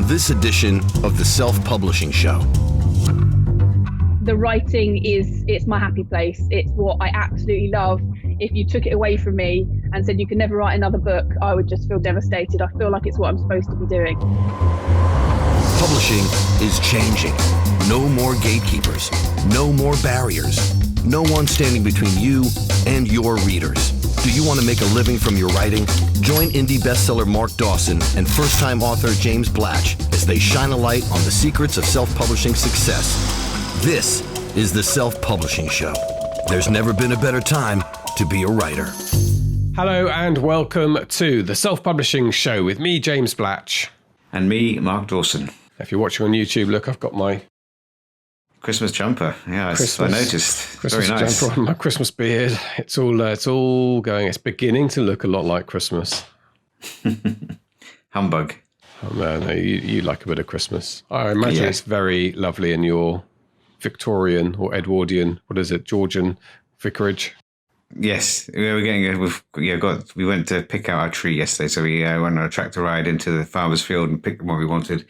on this edition of the Self-Publishing Show. The writing it's my happy place. It's what I absolutely love. If you took it away from me and said you could never write another book, I would just feel devastated. I feel like it's what I'm supposed to be doing. Publishing is changing. No more gatekeepers, no more barriers, no one standing between you and your readers. Do you want to make a living from your writing? Join indie bestseller Mark Dawson and first-time author James Blatch as they shine a light on the secrets of self-publishing success. This is the Self-Publishing Show. There's never been a better time to be a writer. Hello and welcome to the Self-Publishing Show with me, James Blatch. And me, Mark Dawson. If you're watching on YouTube, look, I've got my Christmas jumper. Yeah, I noticed. Christmas Very nice. jumper on, my Christmas beard. It's all going. It's beginning to look a lot like Christmas. Humbug. Oh, no, you like a bit of Christmas. I imagine Yeah. It's very lovely in your Victorian or Edwardian, Georgian vicarage. Yes, we went to pick out our tree yesterday, so we went on a tractor ride into the farmer's field and picked what we wanted.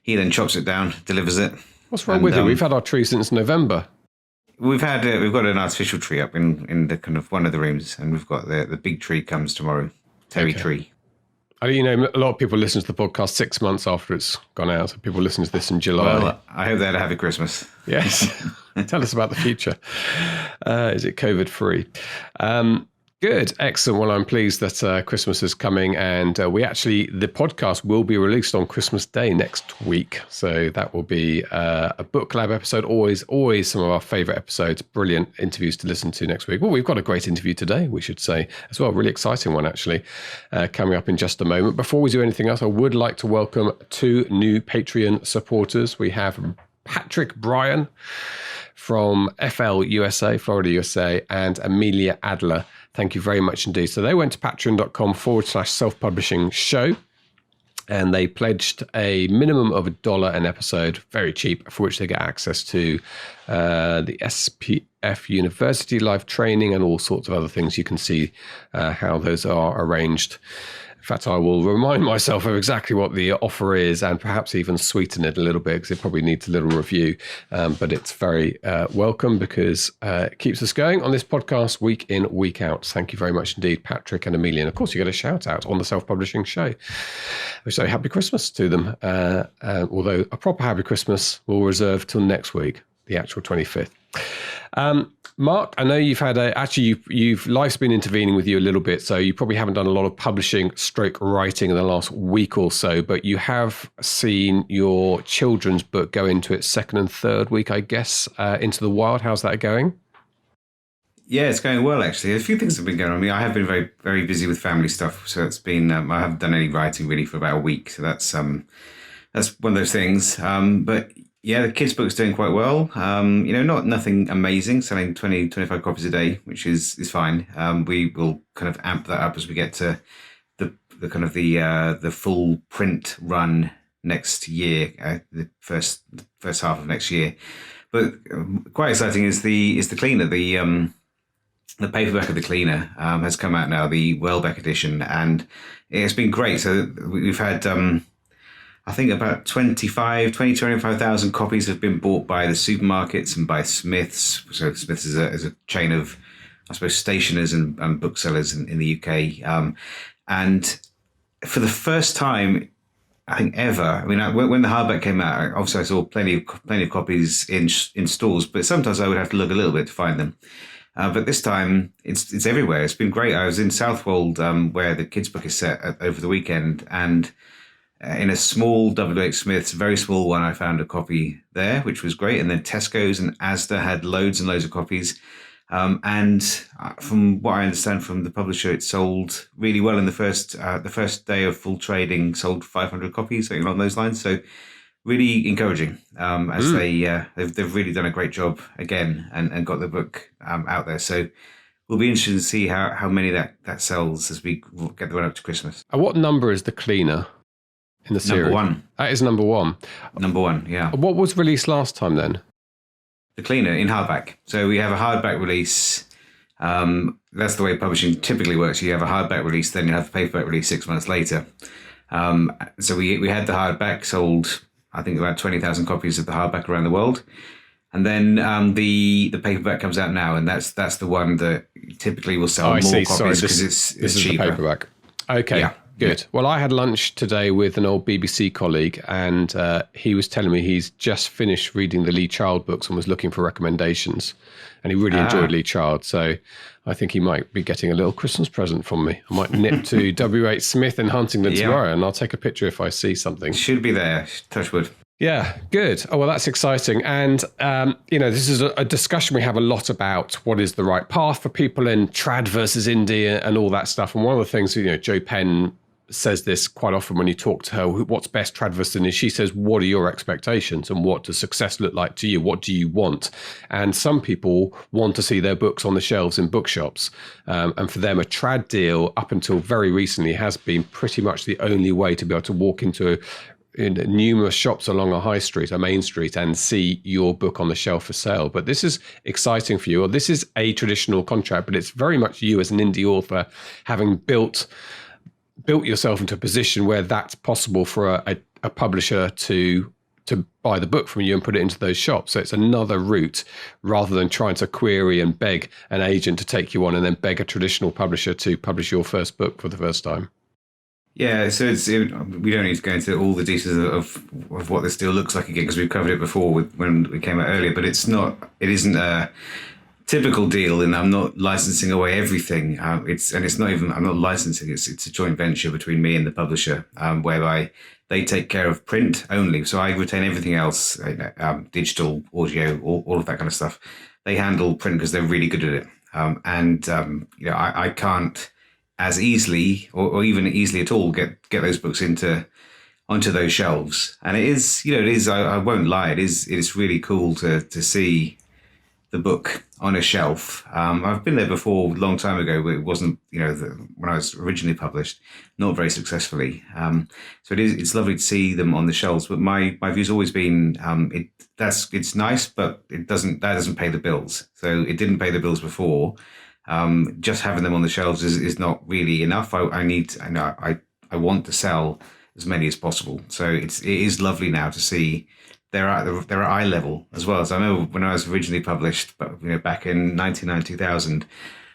He then chops it down, delivers it. What's wrong with it? We've had our tree since November. We've got an artificial tree up in the kind of one of the rooms, and we've got the big tree comes tomorrow, Terry tree. A lot of people listen to the podcast 6 months after it's gone out. People listen to this in July. Well, I hope they had a happy Christmas. Yes. Tell us about the future. Is it COVID-free? Good. Excellent. Well, I'm pleased that Christmas is coming, and the podcast will be released on Christmas Day next week. So that will be a book club episode. Always some of our favorite episodes. Brilliant interviews to listen to next week. Well, we've got a great interview today, we should say as well. Really exciting one, actually, coming up in just a moment. Before we do anything else, I would like to welcome two new Patreon supporters. We have Patrick Bryan from FL USA, Florida, USA, and Amelia Adler. Thank you very much indeed. So they went to patreon.com/self-publishing show, and they pledged a minimum of $1 an episode, very cheap, for which they get access to the SPF University live training and all sorts of other things. You can see how those are arranged. In fact, I will remind myself of exactly what the offer is and perhaps even sweeten it a little bit because it probably needs a little review. But it's very welcome because it keeps us going on this podcast week in, week out. Thank you very much indeed, Patrick and Amelia. And of course, you get a shout out on the Self-Publishing Show. We say happy Christmas to them. Although a proper happy Christmas we'll reserve till next week, the actual 25th. Mark, I know you've had life's been intervening with you a little bit, so you probably haven't done a lot of publishing / writing in the last week or so, but you have seen your children's book go into its second and third week, I guess, into the wild. How's that going? Yeah, it's going well, actually. A few things have been going on. I mean, I have been very, very busy with family stuff, so it's been, I haven't done any writing really for about a week, so that's one of those things. But yeah, the kids' book's doing quite well. Nothing amazing, selling 20, 25 copies a day, which is fine. We will kind of amp that up as we get to the full print run next year, the first half of next year. But quite exciting is the cleaner. The paperback of the cleaner has come out now, the Welbeck edition, and it's been great. So we've had I think about 25,000 copies have been bought by the supermarkets and by Smiths. So Smiths is a chain of, I suppose, stationers and booksellers in the UK. And for the first time, I think ever, I mean, when the hardback came out, obviously I saw plenty of copies in stores, but sometimes I would have to look a little bit to find them. But this time, it's everywhere. It's been great. I was in Southwold, where the kids' book is set over the weekend, and in a small WH Smith's, very small one, I found a copy there, which was great. And then Tesco's and Asda had loads and loads of copies. And from what I understand from the publisher, it sold really well in the first day of full trading, sold 500 copies, something along those lines. So really encouraging as they've really done a great job again and got the book out there. So we'll be interested to see how many that sells as we get the run up to Christmas. What number is the cleaner in the series? Number 1. That is number 1. Number 1, yeah. What was released last time then? The cleaner in hardback. So we have a hardback release. That's the way publishing typically works. You have a hardback release, then you have a paperback release 6 months later. So we had the hardback, sold I think about 20,000 copies of the hardback around the world. And then the paperback comes out now, and that's the one that typically will sell more copies because it's this cheaper. Is the paperback. Okay, yeah, good. Yeah. Well, I had lunch today with an old BBC colleague, and he was telling me he's just finished reading the Lee Child books and was looking for recommendations, and he really enjoyed Lee Child. So I think he might be getting a little Christmas present from me. I might nip to W.H. Smith in Huntingdon tomorrow, and I'll take a picture if I see something. Should be there. Touch wood. Yeah, good. Oh, well, that's exciting. And, this is a discussion we have a lot about what is the right path for people in trad versus indie and all that stuff. And one of the things, Jo Penn says this quite often when you talk to her, what's best trad versus indie? She says, what are your expectations and what does success look like to you? What do you want? And some people want to see their books on the shelves in bookshops. And for them, a trad deal up until very recently has been pretty much the only way to be able to walk into in numerous shops along a high street, a main street, and see your book on the shelf for sale. But this is exciting for you. Or this is a traditional contract, but it's very much you as an indie author having built yourself into a position where that's possible for a publisher to buy the book from you and put it into those shops. So it's another route rather than trying to query and beg an agent to take you on and then beg a traditional publisher to publish your first book for the first time. Yeah, so we don't need to go into all the details of what this deal looks like again because we've covered it before when we came out earlier. But it isn't a typical deal, and I'm not licensing away everything. It's not even I'm not licensing. It's a joint venture between me and the publisher, whereby they take care of print only. So I retain everything else, digital, audio, all of that kind of stuff. They handle print because they're really good at it, I can't as easily or even easily at all get those books onto those shelves. And it is I won't lie, it is really cool to see the book on a shelf. I've been there before a long time ago, but it wasn't when I was originally published, not very successfully. So it's lovely to see them on the shelves. But my view's always been it's nice, but that doesn't pay the bills. So it didn't pay the bills before. Just having them on the shelves is not really enough. I want to sell as many as possible. So it is lovely now to see they're at eye level as well. So I remember when I was originally published, but back in 1999, 2000,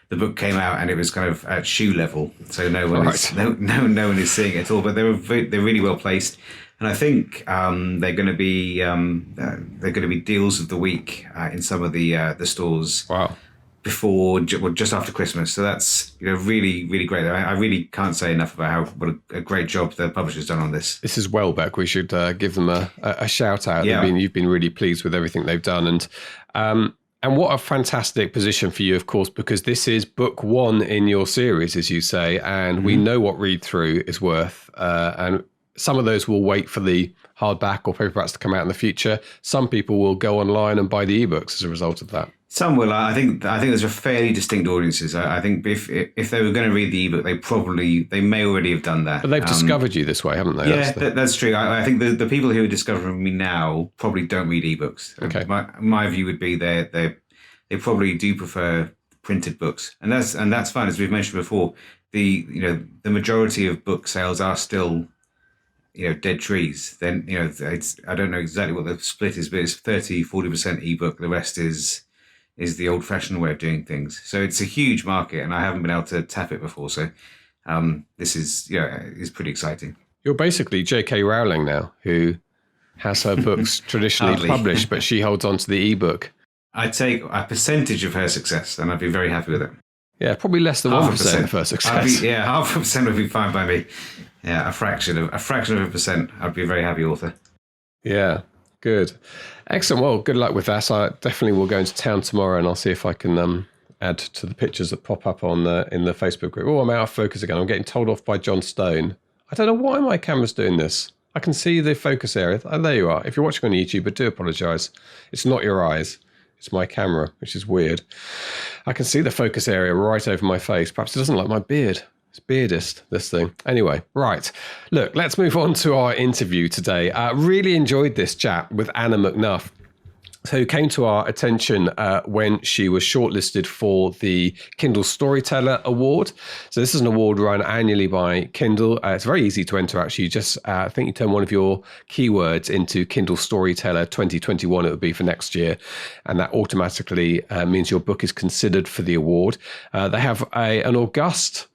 the book came out and it was kind of at shoe level. So no one is seeing it at all. But they're really well placed. And I think they're going to be deals of the week in some of the stores. Wow. Just after Christmas. So that's really, really great. I really can't say enough about what a great job the publisher's done on this. This is Welbeck. We should give them a shout out. Yeah. You've been really pleased with everything they've done. And what a fantastic position for you, of course, because this is book one in your series, as you say, and we know what read through is worth. And some of those will wait for the hardback or paperbacks to come out in the future. Some people will go online and buy the ebooks as a result of that. Some will. I think there's a fairly distinct audiences. I think if they were going to read the ebook, they may already have done that. But they've discovered you this way, haven't they? Yeah, that's true. I think the people who are discovering me now probably don't read ebooks. Okay. My view would be they probably do prefer printed books, and that's fine. As we've mentioned before, the majority of book sales are still dead trees. Then I don't know exactly what the split is, but it's 30-40% ebook. The rest is the old-fashioned way of doing things. So it's a huge market, and I haven't been able to tap it before. So this is pretty exciting. You're basically J.K. Rowling now, who has her books traditionally published, but she holds on to the ebook. I'd take a percentage of her success, and I'd be very happy with it. Yeah, probably less than 1% of her success. 0.5% would be fine by me. Yeah, a fraction of a percent. I'd be a very happy author. Yeah. Good. Excellent. Well, good luck with that. I definitely will go into town tomorrow and I'll see if I can add to the pictures that pop up in the Facebook group. Oh, I'm out of focus again. I'm getting told off by John Stone. I don't know why my camera's doing this. I can see the focus area. Oh, there you are. If you're watching on YouTube, I do apologise. It's not your eyes. It's my camera, which is weird. I can see the focus area right over my face. Perhaps it doesn't like my beard. It's beardist, this thing. Anyway, right. Look, let's move on to our interview today. Really enjoyed this chat with Anna McNuff. who came to our attention when she was shortlisted for the Kindle Storyteller Award. So this is an award run annually by Kindle. It's very easy to enter, actually. You just, I think you turn one of your keywords into Kindle Storyteller 2021, it would be for next year. And that automatically means your book is considered for the award. They have an august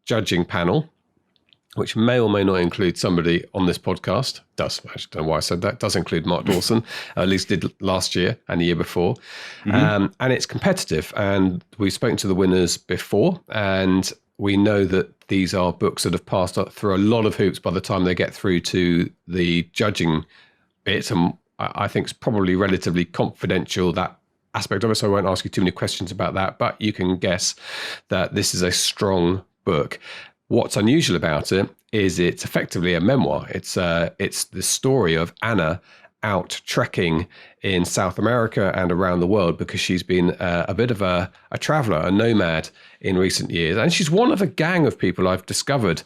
judging panel, which may or may not include somebody on this podcast. Does, I don't know why I said that. Does include Mark Dawson, at least did last year and the year before. And it's competitive. And we've spoken to the winners before, and we know that these are books that have passed through a lot of hoops by the time they get through to the judging bit. And I think it's probably relatively confidential, that aspect of it, so I won't ask you too many questions about that. But you can guess that this is a strong book. What's unusual about it is it's effectively a memoir. It's the story of Anna out trekking in South America and around the world, because she's been a bit of a traveller, a nomad in recent years. And she's one of a gang of people I've discovered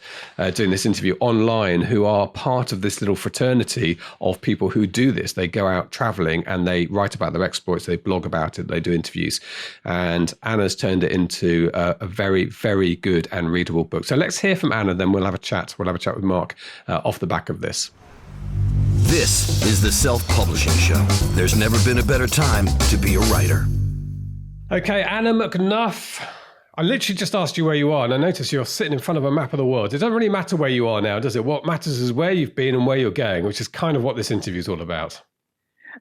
doing this interview online who are part of this little fraternity of people who do this. They go out travelling and they write about their exploits, they blog about it, they do interviews. And Anna's turned it into a very, very good and readable book. So let's hear from Anna, then we'll have a chat. We'll have a chat with Mark off the back of this. This is the Self-Publishing Show. There's never been a better time to be a writer. Okay, Anna McNuff, I literally just asked you where you are, and I notice you're sitting in front of a map of the world. It doesn't really matter where you are now, does it? What matters is where you've been and where you're going, which is kind of what this interview is all about.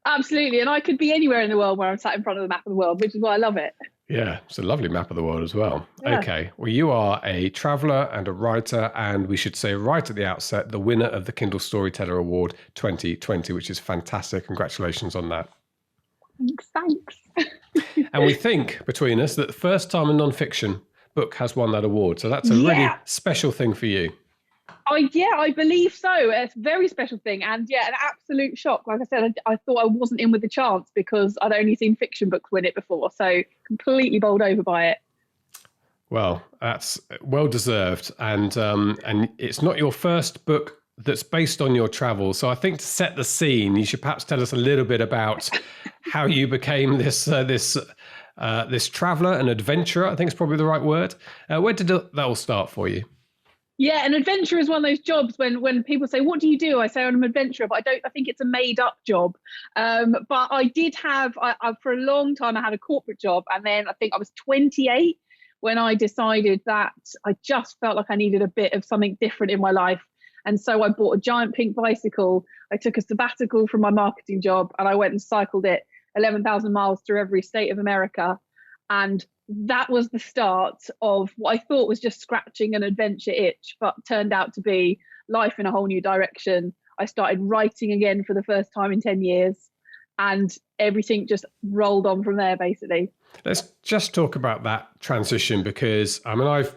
Absolutely. And I could be anywhere in the world where I'm sat in front of the map of the world, which is why I love it. Yeah, it's a lovely map of the world as well. Yeah. Okay, well, you are a traveller and a writer, and we should say right at the outset, the winner of the Kindle Storyteller Award 2020, which is fantastic. Congratulations on that. Thanks. And we think, between us, that the first time a non-fiction book has won that award. So that's a really special thing for you. I believe so. It's a very special thing. And an absolute shock. Like I said, I thought I wasn't in with the chance because I'd only seen fiction books win it before. So completely bowled over by it. Well, that's well deserved. And it's not your first book that's based on your travels. So I think to set the scene, you should perhaps tell us a little bit about how you became this traveller and adventurer. I think it's probably the right word. Where did that all start for you? Yeah, an adventurer is one of those jobs when people say, what do you do? I say I'm an adventurer, but I think it's a made up job. But I did have, for a long time, I had a corporate job. And then I think I was 28 when I decided that I just felt like I needed a bit of something different in my life. And so I bought a giant pink bicycle. I took a sabbatical from my marketing job and I went and cycled it 11,000 miles through every state of America. And that was the start of what I thought was just scratching an adventure itch, but turned out to be life in a whole new direction. I started writing again for the first time in 10 years, and everything just rolled on from there, basically. Let's just talk about that transition, because I've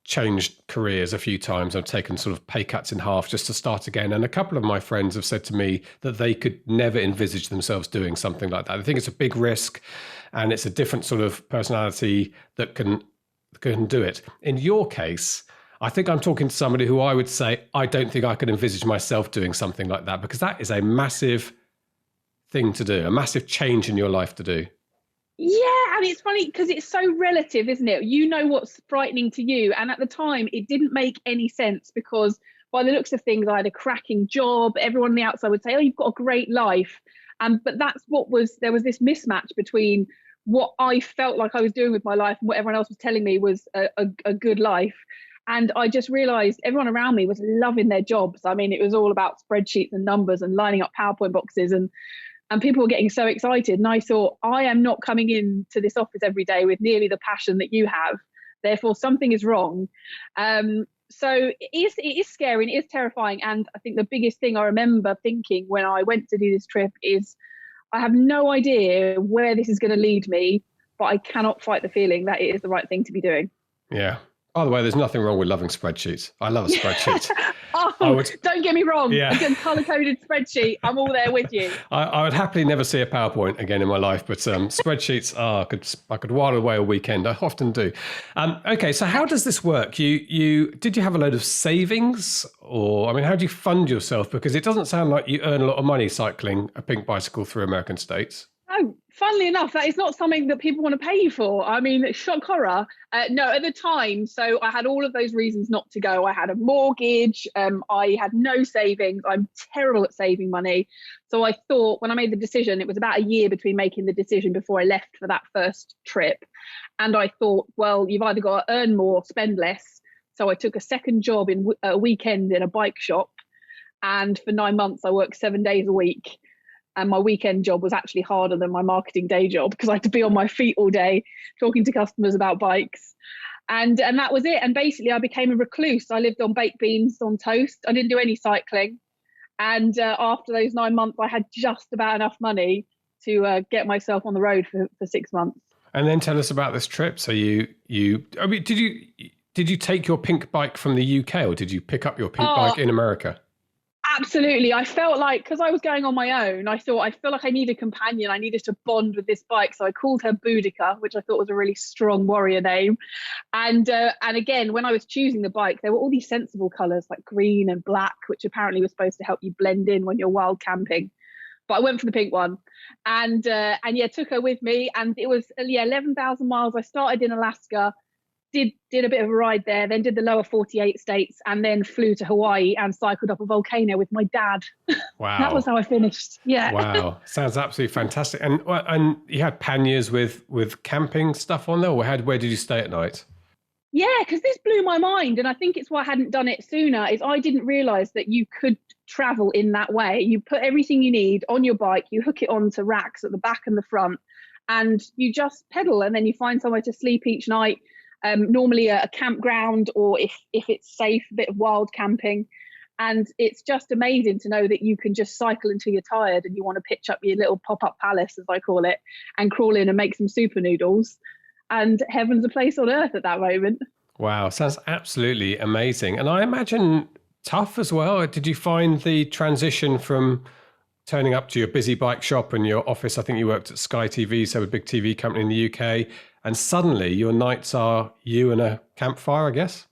changed careers a few times. I've taken sort of pay cuts in half just to start again. And a couple of my friends have said to me that they could never envisage themselves doing something like that. I think it's a big risk and it's a different sort of personality that can do it. In your case, I think I'm talking to somebody who I would say, I don't think I could envisage myself doing something like that, because that is a massive thing to do, a massive change in your life to do. Yeah, and it's funny because it's so relative, isn't it? You know what's frightening to you. And at the time, it didn't make any sense because by the looks of things, I had a cracking job. Everyone on the outside would say, oh, you've got a great life. But that's there was this mismatch between what I felt like I was doing with my life and what everyone else was telling me was a good life. And I just realized everyone around me was loving their jobs. I mean, it was all about spreadsheets and numbers and lining up PowerPoint boxes and people were getting so excited. And I thought, I am not coming into this office every day with nearly the passion that you have. Therefore, something is wrong. So it is scary and it is terrifying. And I think the biggest thing I remember thinking when I went to do this trip is, I have no idea where this is going to lead me, but I cannot fight the feeling that it is the right thing to be doing. Yeah. By the way, there's nothing wrong with loving spreadsheets. I love a spreadsheet. Don't get me wrong. Yeah. A good colour-coded spreadsheet, I'm all there with you. I would happily never see a PowerPoint again in my life, but spreadsheets, I could while away a weekend. I often do. Okay, so how does this work? Did you have a load of savings? Or, how do you fund yourself? Because it doesn't sound like you earn a lot of money cycling a pink bicycle through American states. Funnily enough, that is not something that people want to pay you for. I mean, shock horror. No, at the time, so I had all of those reasons not to go. I had a mortgage. I had no savings. I'm terrible at saving money. So I thought when I made the decision, it was about a year between making the decision before I left for that first trip. And I thought, well, you've either got to earn more, spend less. So I took a second job in a weekend in a bike shop. And for 9 months, I worked 7 days a week. And my weekend job was actually harder than my marketing day job because I had to be on my feet all day talking to customers about bikes. And that was it. And basically, I became a recluse. I lived on baked beans on toast. I didn't do any cycling. And after those 9 months, I had just about enough money to get myself on the road for 6 months. And then tell us about this trip. So I mean, did you take your pink bike from the UK, or did you pick up your pink bike in America? Absolutely. I felt like, because I was going on my own, I feel like I need a companion. I needed to bond with this bike. So I called her Boudica, which I thought was a really strong warrior name. And again, when I was choosing the bike, there were all these sensible colours like green and black, which apparently was supposed to help you blend in when you're wild camping. But I went for the pink one and took her with me. And it was 11,000 miles. I started in Alaska, did a bit of a ride there, then did the lower 48 states, and then flew to Hawaii and cycled up a volcano with my dad. Wow. That was how I finished. Yeah. Wow. Sounds absolutely fantastic. And you had panniers with camping stuff on there, or where did you stay at night? Yeah, because this blew my mind. And I think it's why I hadn't done it sooner, is I didn't realise that you could travel in that way. You put everything you need on your bike, you hook it onto racks at the back and the front, and you just pedal, and then you find somewhere to sleep each night. Normally a campground, or if it's safe, a bit of wild camping. And it's just amazing to know that you can just cycle until you're tired and you want to pitch up your little pop-up palace, as I call it, and crawl in and make some super noodles. And heaven's a place on earth at that moment. Wow, sounds absolutely amazing. And I imagine tough as well. Did you find the transition from turning up to your busy bike shop and your office? I think you worked at Sky TV, so a big TV company in the UK. And suddenly your nights are you and a campfire, I guess?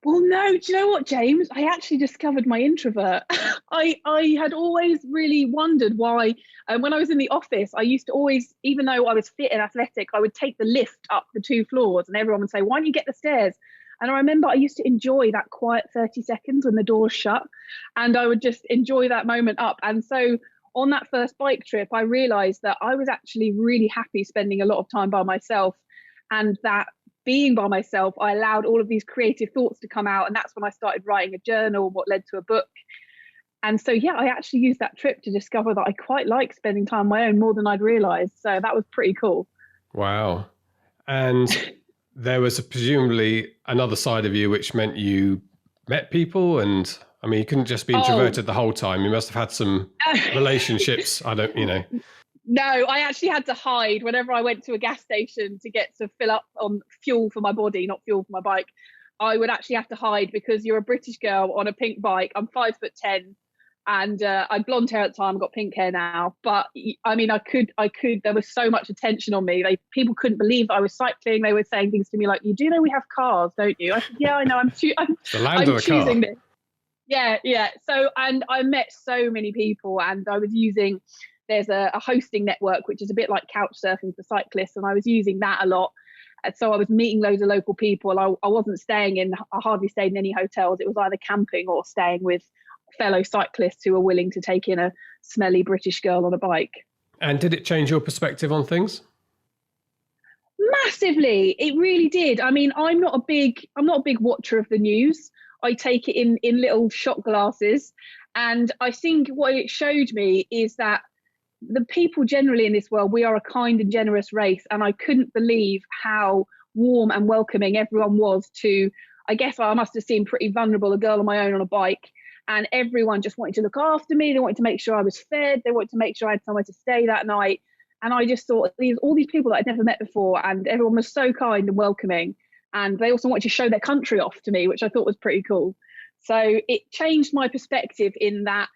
Well, no, do you know what, James? I actually discovered my introvert. I had always really wondered why. When I was in the office, I used to always, even though I was fit and athletic, I would take the lift up the 2 floors and everyone would say, why don't you get the stairs? And I remember I used to enjoy that quiet 30 seconds when the doors shut, and I would just enjoy that moment up. And so on that first bike trip, I realized that I was actually really happy spending a lot of time by myself, and that being by myself, I allowed all of these creative thoughts to come out. And that's when I started writing a journal, what led to a book. And so, yeah, I actually used that trip to discover that I quite like spending time on my own more than I'd realized. So that was pretty cool. Wow. And there was presumably another side of you, which meant you met people, and I mean, you couldn't just be introverted the whole time. You must have had some relationships. No, I actually had to hide whenever I went to a gas station to get to fill up on fuel for my body, not fuel for my bike. I would actually have to hide because you're a British girl on a pink bike. I'm 5'10", and I had blonde hair at the time. I've got pink hair now, but I mean, I could. There was so much attention on me. People couldn't believe I was cycling. They were saying things to me like, "You do know we have cars, don't you?" I said, "Yeah, I know. I'm choosing this." Yeah. So, and I met so many people, and I was using. There's a hosting network, which is a bit like couch surfing for cyclists, and I was using that a lot. And so I was meeting loads of local people. I wasn't I hardly stayed in any hotels. It was either camping or staying with fellow cyclists who were willing to take in a smelly British girl on a bike. And did it change your perspective on things? Massively. It really did. I mean, I'm not a big watcher of the news. I take it in little shot glasses. And I think what it showed me is that the people generally in this world, we are a kind and generous race. And I couldn't believe how warm and welcoming everyone was to, I guess I must have seemed pretty vulnerable, a girl on my own on a bike. And everyone just wanted to look after me. They wanted to make sure I was fed. They wanted to make sure I had somewhere to stay that night. And I just thought all these people that I'd never met before, and everyone was so kind and welcoming. And they also wanted to show their country off to me, which I thought was pretty cool. So it changed my perspective in that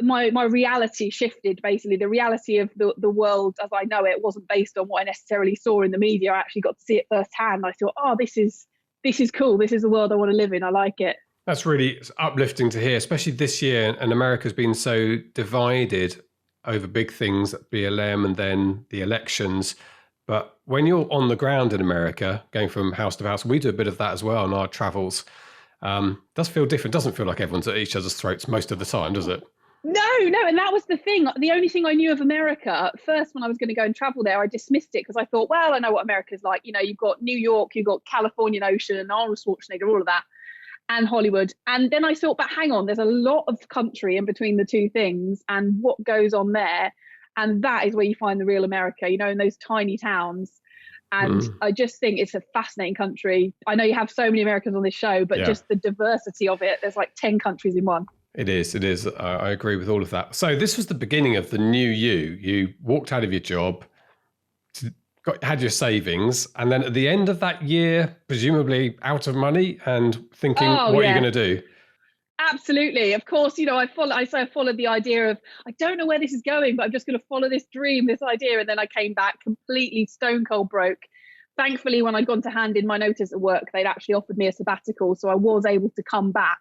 my reality shifted. Basically, the reality of the world as I know it wasn't based on what I necessarily saw in the media. I actually got to see it firsthand. I thought, this is cool. This is the world I want to live in. I like it. That's really uplifting to hear, especially this year. And America's been so divided. over big things at BLM and then the elections. But when you're on the ground in America, going from house to house, we do a bit of that as well on our travels. Does feel different. Doesn't feel like everyone's at each other's throats most of the time, does it? No. And that was the thing. The only thing I knew of America at first when I was going to go and travel there, I dismissed it because I thought, well, I know what America's like. You know, you've got New York, you've got Californian Ocean and Arnold Schwarzenegger, all of that, and Hollywood. And then I thought, but hang on, there's a lot of country in between the two things and what goes on there. And that is where you find the real America, you know, in those tiny towns. And I just think it's a fascinating country. I know you have so many Americans on this show, but just the diversity of it, there's like 10 countries in one. It is. I agree with all of that. So this was the beginning of the new you. You walked out of your job, had your savings, and then at the end of that year, presumably out of money and thinking, what are you going to do? Absolutely. Of course, you know, I followed the idea of, I don't know where this is going, but I'm just going to follow this dream, this idea. And then I came back completely stone cold broke. Thankfully, when I'd gone to hand in my notice at work, they'd actually offered me a sabbatical. So I was able to come back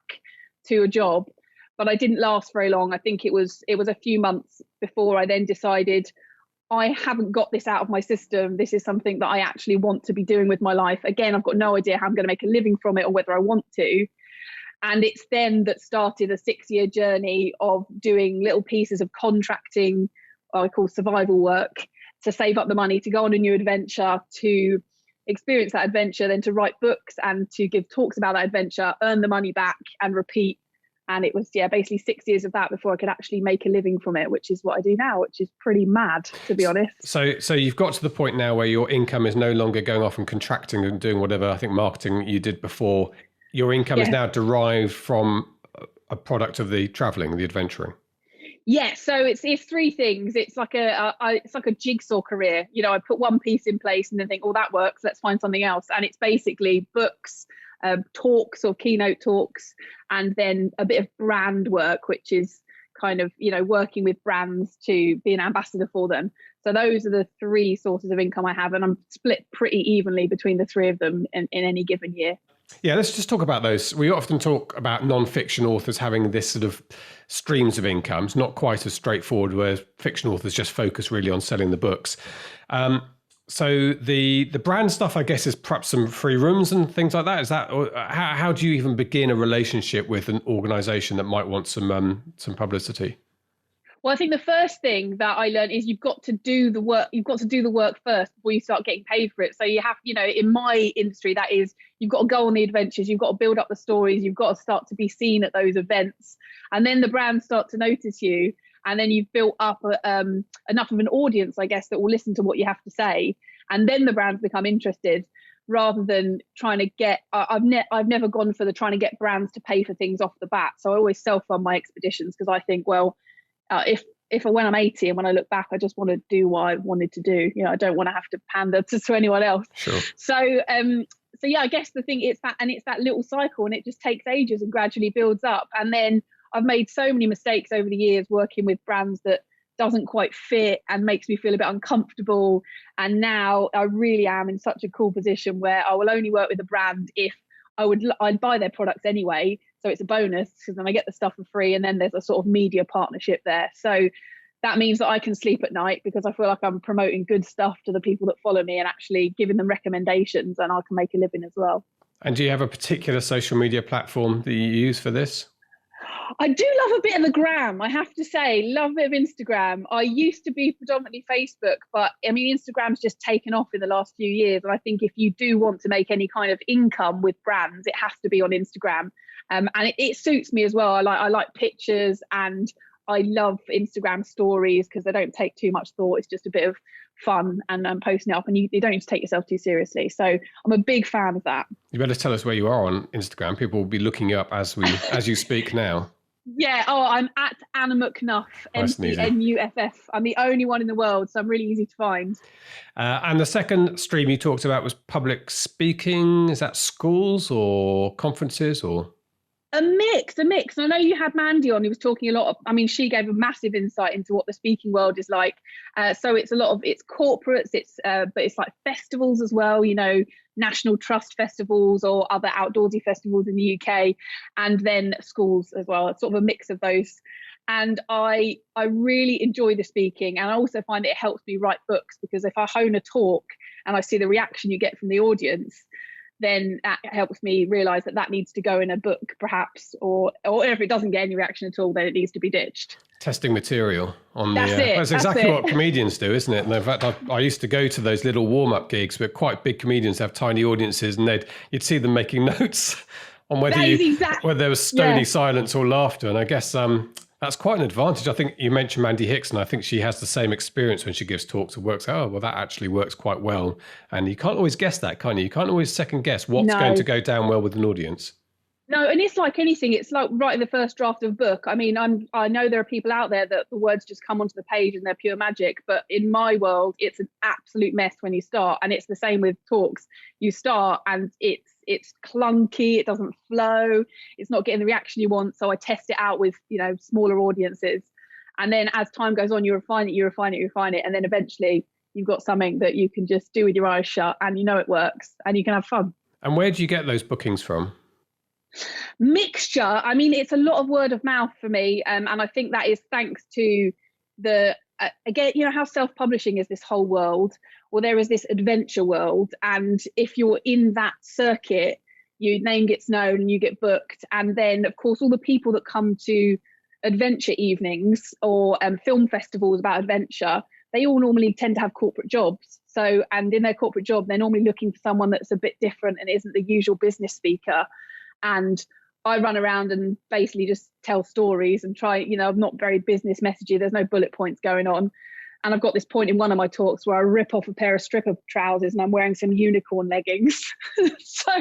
to a job, but I didn't last very long. I think it was a few months before I then decided I haven't got this out of my system. This is something that I actually want to be doing with my life. Again, I've got no idea how I'm going to make a living from it or whether I want to. And it's then that started a 6-year journey of doing little pieces of contracting, what I call survival work, to save up the money, to go on a new adventure, to experience that adventure, then to write books and to give talks about that adventure, earn the money back and repeat. And it was, basically 6 years of that before I could actually make a living from it, which is what I do now, which is pretty mad, to be honest. So you've got to the point now where your income is no longer going off and contracting and doing whatever, I think, marketing you did before. Your income is now derived from a product of the traveling, the adventuring. Yeah, so it's 3 things. It's like a jigsaw career. You know, I put one piece in place and then think, oh, that works. Let's find something else. And it's basically books, talks or keynote talks, and then a bit of brand work, which is kind of, you know, working with brands to be an ambassador for them. So those are the 3 sources of income I have, and I'm split pretty evenly between the 3 of them in any given year. Yeah, let's just talk about those. We often talk about non-fiction authors having this sort of streams of income. It's not quite as straightforward, where fiction authors just focus really on selling the books. So the brand stuff, I guess, is perhaps some free rooms and things like that. Is that, or how do you even begin a relationship with an organisation that might want some publicity? Well, I think the first thing that I learned is you've got to do the work. You've got to do the work first before you start getting paid for it. So you have, you know, in my industry, that is, you've got to go on the adventures. You've got to build up the stories. You've got to start to be seen at those events. And then the brands start to notice you. And then you've built up enough of an audience, I guess, that will listen to what you have to say. And then the brands become interested, rather than trying to get, I've never gone for the trying to get brands to pay for things off the bat. So I always self-fund my expeditions, because I think, well, if when I'm 80 and when I look back, I just want to do what I wanted to do. You know, I don't want to have to pander to anyone else. Sure. So yeah, I guess the thing is it's that little cycle, and it just takes ages and gradually builds up. And then I've made so many mistakes over the years working with brands that doesn't quite fit and makes me feel a bit uncomfortable. And now I really am in such a cool position where I will only work with a brand if I'd buy their products anyway. So it's a bonus, because then I get the stuff for free, and then there's a sort of media partnership there. So that means that I can sleep at night, because I feel like I'm promoting good stuff to the people that follow me and actually giving them recommendations, and I can make a living as well. And do you have a particular social media platform that you use for this? I do love a bit of the gram, I have to say. Love a bit of Instagram. I used to be predominantly Facebook, but I mean, Instagram's just taken off in the last few years. And I think if you do want to make any kind of income with brands, it has to be on Instagram. And it suits me as well. I like pictures, and I love Instagram stories because they don't take too much thought. It's just a bit of fun and posting it up, and you don't need to take yourself too seriously. So I'm a big fan of that. You better tell us where you are on Instagram. People will be looking you up as you speak now. Yeah. Oh, I'm at Anna McNuff, McNuff. I'm the only one in the world, so I'm really easy to find. And the second stream you talked about was public speaking. Is that schools or conferences or? A mix. And I know you had Mandy on, who was talking a lot. She gave a massive insight into what the speaking world is like. So it's a lot of, it's corporates, but it's like festivals as well, you know, national trust festivals or other outdoorsy festivals in the UK, and then schools as well. It's sort of a mix of those. And I really enjoy the speaking, and I also find it helps me write books, because if I hone a talk and I see the reaction you get from the audience, then that helps me realise that needs to go in a book perhaps, or if it doesn't get any reaction at all, then it needs to be ditched. Testing material on That's it. That's exactly what comedians do, isn't it? And in fact, I used to go to those little warm-up gigs where quite big comedians have tiny audiences, and you'd see them making notes on whether there was stony silence or laughter. And I guess that's quite an advantage. I think you mentioned Mandy Hickson. I think she has the same experience when she gives talks. It works out, oh, well, that actually works quite well. And you can't always guess that, can you? You can't always second guess what's going to go down well with an audience. No, and it's like anything. It's like writing the first draft of a book. I mean, I know there are people out there that the words just come onto the page and they're pure magic. But in my world, it's an absolute mess when you start. And it's the same with talks. You start and it's clunky. It doesn't flow. It's not getting the reaction you want. So I test it out with, smaller audiences. And then as time goes on, you refine it. And then eventually you've got something that you can just do with your eyes shut, and it works, and you can have fun. And where do you get those bookings from? Mixture. I mean, it's a lot of word of mouth for me, and I think that is thanks to the again, how self-publishing is this whole world. Well, there is this adventure world, and if you're in that circuit, your name gets known and you get booked. And then, of course, all the people that come to adventure evenings or film festivals about adventure, they all normally tend to have corporate jobs. So, and in their corporate job, they're normally looking for someone that's a bit different and isn't the usual business speaker. And I run around and basically just tell stories and try, I'm not very business messagey. There's no bullet points going on. And I've got this point in one of my talks where I rip off a pair of stripper trousers and I'm wearing some unicorn leggings. so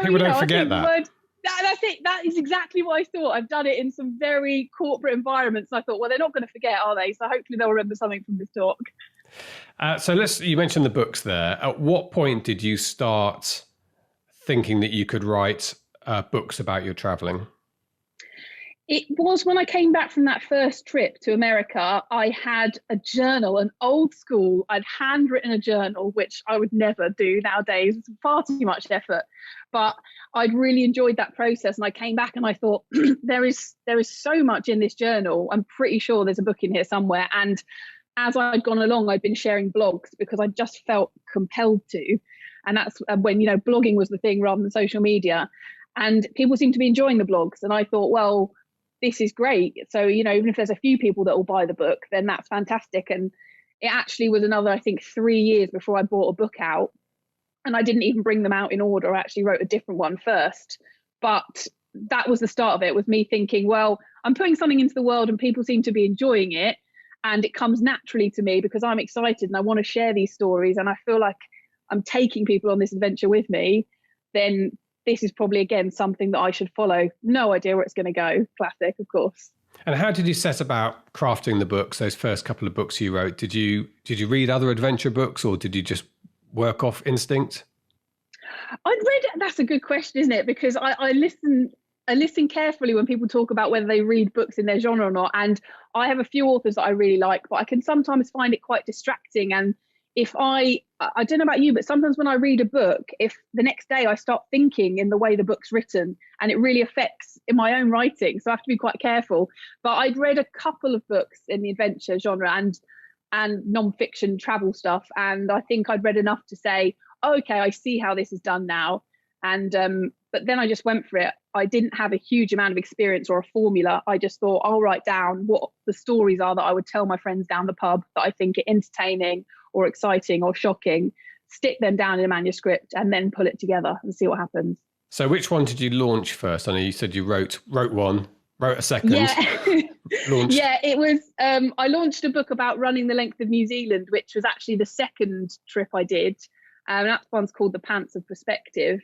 people don't forget that. That's it. That is exactly what I thought. I've done it in some very corporate environments. And I thought, well, they're not going to forget, are they? So hopefully they'll remember something from this talk. You mentioned the books there. At what point did you start thinking that you could write books about your traveling? It was when I came back from that first trip to America. I had a journal, an old school. I'd handwritten a journal, which I would never do nowadays. It's far too much effort. But I'd really enjoyed that process. And I came back and I thought, there is so much in this journal. I'm pretty sure there's a book in here somewhere. And as I'd gone along, I'd been sharing blogs because I just felt compelled to. And that's when, blogging was the thing rather than social media. And people seemed to be enjoying the blogs. And I thought, well, this is great. So, even if there's a few people that will buy the book, then that's fantastic. And it actually was another, I think, 3 years before I brought a book out. And I didn't even bring them out in order. I actually wrote a different one first. But that was the start of it, was me thinking, well, I'm putting something into the world and people seem to be enjoying it. And it comes naturally to me because I'm excited and I want to share these stories. And I feel like I'm taking people on this adventure with me. Then this is probably, again, something that I should follow. No idea where it's going to go. Classic, of course. And how did you set about crafting the books, those first couple of books you wrote? Did you read other adventure books, or did you just work off instinct? That's a good question, isn't it? Because I listen carefully when people talk about whether they read books in their genre or not. And I have a few authors that I really like, but I can sometimes find it quite distracting. And if I don't know about you, but sometimes when I read a book, if the next day I start thinking in the way the book's written, and it really affects in my own writing, so I have to be quite careful. But I'd read a couple of books in the adventure genre and non-fiction travel stuff, and I think I'd read enough to say, oh, okay, I see how this is done now. And but then I just went for it. I didn't have a huge amount of experience or a formula. I just thought, I'll write down what the stories are that I would tell my friends down the pub that I think are entertaining or exciting or shocking, stick them down in a manuscript and then pull it together and see what happens. So which one did you launch first? I know you said you wrote one, wrote a second. Yeah, launched. Yeah, it was, I launched a book about running the length of New Zealand, which was actually the second trip I did. That one's called The Pants of Perspective.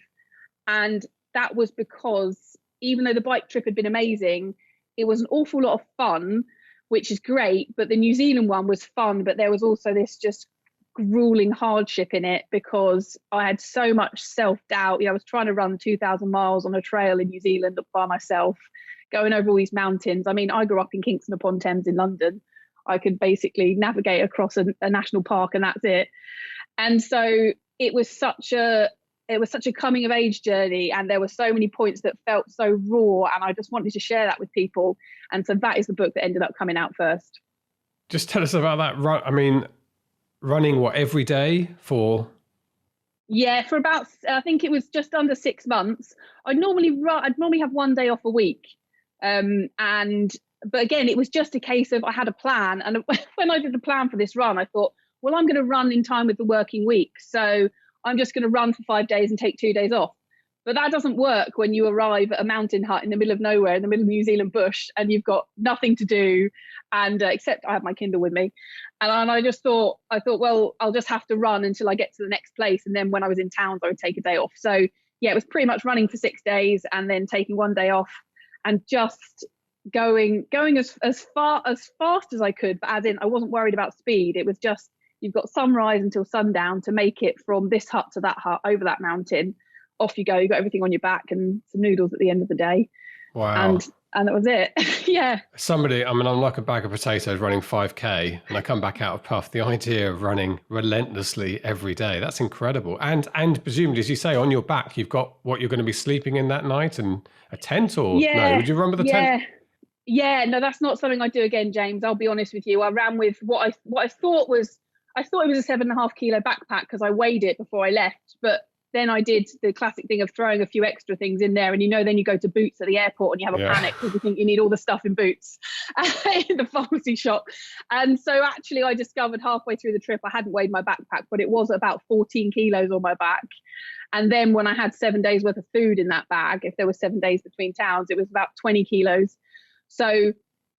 And that was because even though the bike trip had been amazing, it was an awful lot of fun, which is great. But the New Zealand one was fun, but there was also this just grueling hardship in it because I had so much self-doubt. I was trying to run 2,000 miles on a trail in New Zealand by myself, going over all these mountains. I mean, I grew up in Kingston upon Thames in London. I could basically navigate across a national park and that's it. And so it was such a coming of age journey, and there were so many points that felt so raw, and I just wanted to share that with people. And so that is the book that ended up coming out first. Just tell us about that. I mean, running what, every day for? Yeah, for about, I think it was just under 6 months. I'd normally have one day off a week. But again, it was just a case of I had a plan. And when I did the plan for this run, I thought, well, I'm going to run in time with the working week. So I'm just going to run for 5 days and take 2 days off. But that doesn't work when you arrive at a mountain hut in the middle of nowhere, in the middle of New Zealand bush, and you've got nothing to do, and except I have my Kindle with me. And I thought, well, I'll just have to run until I get to the next place. And then when I was in towns, I would take a day off. So yeah, it was pretty much running for 6 days and then taking 1 day off and just going as fast as I could. But as in, I wasn't worried about speed. It was just, you've got sunrise until sundown to make it from this hut to that hut over that mountain. Off you go. You've got everything on your back and some noodles at the end of the day. Wow. And that was it. Yeah. I'm like a bag of potatoes running 5K and I come back out of puff. The idea of running relentlessly every day, that's incredible. And presumably, as you say, on your back, you've got what you're going to be sleeping in that night, and a tent, or no? Would you run with a tent? Yeah, no, that's not something I do again, James. I'll be honest with you. I ran with what I thought it was a 7.5 kilo backpack because I weighed it before I left. But then I did the classic thing of throwing a few extra things in there. And, then you go to Boots at the airport and you have a panic because you think you need all the stuff in Boots in the pharmacy shop. And so actually I discovered halfway through the trip, I hadn't weighed my backpack, but it was about 14 kilos on my back. And then when I had 7 days worth of food in that bag, if there were 7 days between towns, it was about 20 kilos. So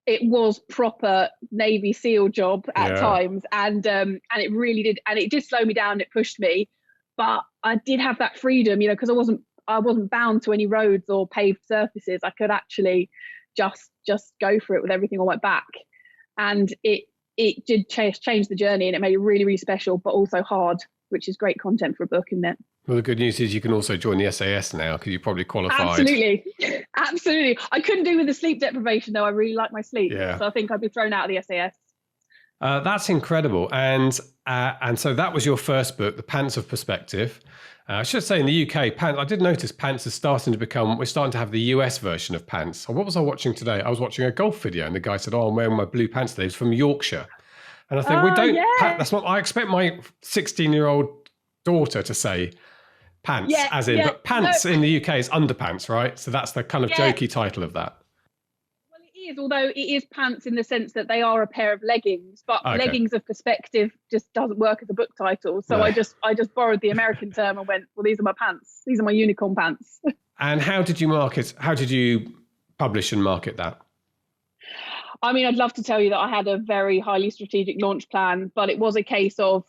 it was proper Navy SEAL job at times. And it really did. And it did slow me down. It pushed me. But I did have that freedom, because I wasn't bound to any roads or paved surfaces. I could actually just go for it with everything on my back. And it did change the journey, and it made it really, really special, but also hard, which is great content for a book, isn't it? Well, the good news is you can also join the SAS now because you probably qualified. Absolutely. I couldn't do with the sleep deprivation, though. I really like my sleep. Yeah. So I think I'd be thrown out of the SAS. That's incredible. And so that was your first book, The Pants of Perspective. I should say in the UK, pants, I did notice pants is starting to we're starting to have the US version of pants. So what was I watching today? I was watching a golf video and the guy said, I'm wearing my blue pants today. It's from Yorkshire. And I think that's what I expect my 16-year-old daughter to say pants, but pants in the UK is underpants, right? So that's the kind of jokey title of that. Although it is pants in the sense that they are a pair of leggings, but leggings of perspective just doesn't work as a book title. So I just borrowed the American term and went, well, these are my pants. These are my unicorn pants. And how did you publish and market that? I mean, I'd love to tell you that I had a very highly strategic launch plan, but it was a case of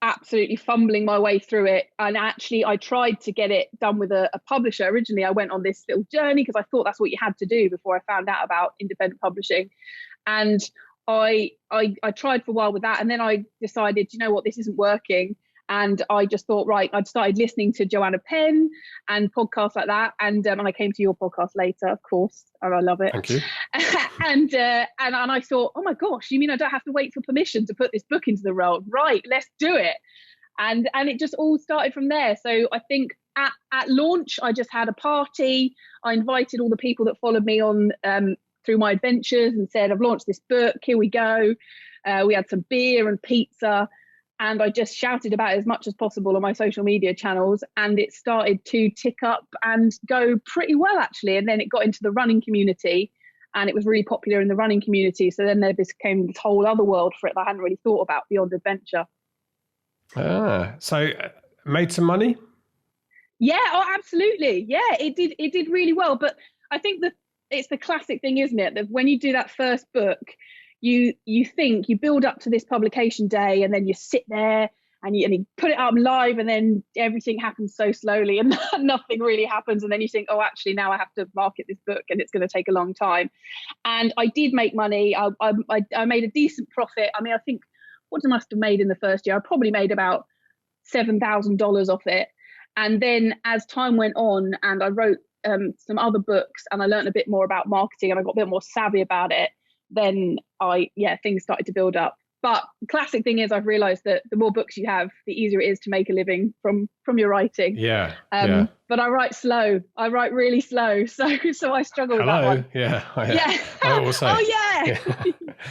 absolutely fumbling my way through it. And actually I tried to get it done with a publisher. Originally I went on this little journey because I thought that's what you had to do before I found out about independent publishing. And I tried for a while with that, and then I decided, you know what, this isn't working. And I just thought, right, I'd started listening to Joanna Penn and podcasts like that. And I came to your podcast later, of course, and I love it. Thank you. and I thought, oh my gosh, you mean I don't have to wait for permission to put this book into the world? Right, let's do it. And it just all started from there. So I think at launch, I just had a party. I invited all the people that followed me on through my adventures and said, I've launched this book, here we go. We had some beer and pizza. And I just shouted about it as much as possible on my social media channels, and it started to tick up and go pretty well, actually. And then it got into the running community, and it was really popular in the running community. So then there became this whole other world for it that I hadn't really thought about beyond adventure. So made some money? Yeah, absolutely. Yeah, it did really well. But I think that it's the classic thing, isn't it? That when you do that first book, you think you build up to this publication day, and then you sit there and you put it up live, and then everything happens so slowly and nothing really happens. And then you think, oh, actually, now I have to market this book and it's going to take a long time. And I did make money. I made a decent profit. I mean, I think what I must have made in the first year, I probably made about $7,000 off it. And then as time went on and I wrote some other books and I learned a bit more about marketing and I got a bit more savvy about it, then things started to build up. But classic thing is, I've realised that the more books you have, the easier it is to make a living from your writing. Yeah. But I write slow. I write really slow, so I struggle with that one. Yeah. Yeah. I also. Oh yeah.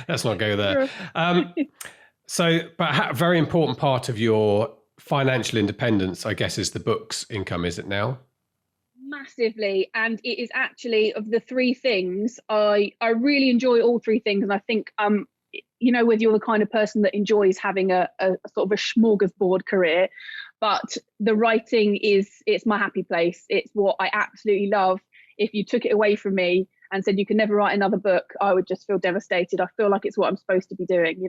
Let's not go there. But a very important part of your financial independence, I guess, is the books income, is it now? Massively. And it is actually, of the three things, I really enjoy all three things. And I think, whether you're the kind of person that enjoys having a sort of a smorgasbord career, but the writing it's my happy place. It's what I absolutely love. If you took it away from me and said you can never write another book, I would just feel devastated. I feel like it's what I'm supposed to be doing.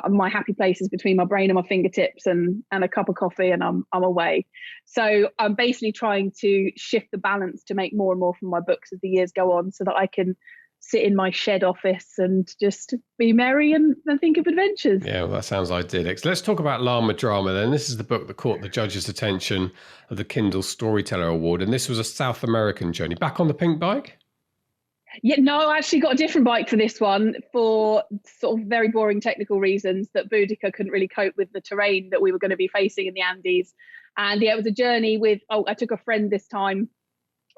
My happy place is between my brain and my fingertips, and a cup of coffee, and I'm away. So I'm basically trying to shift the balance to make more and more from my books as the years go on, so that I can sit in my shed office and just be merry and think of adventures. Yeah, well, that sounds idyllic. So let's talk about Llama Drama then. This is the book that caught the judge's attention of the Kindle Storyteller Award, and this was a South American journey. Back on the pink bike? Yeah, no, I actually got a different bike for this one for sort of very boring technical reasons that Boudica couldn't really cope with the terrain that we were going to be facing in the Andes. And yeah, it was a journey with, I took a friend this time,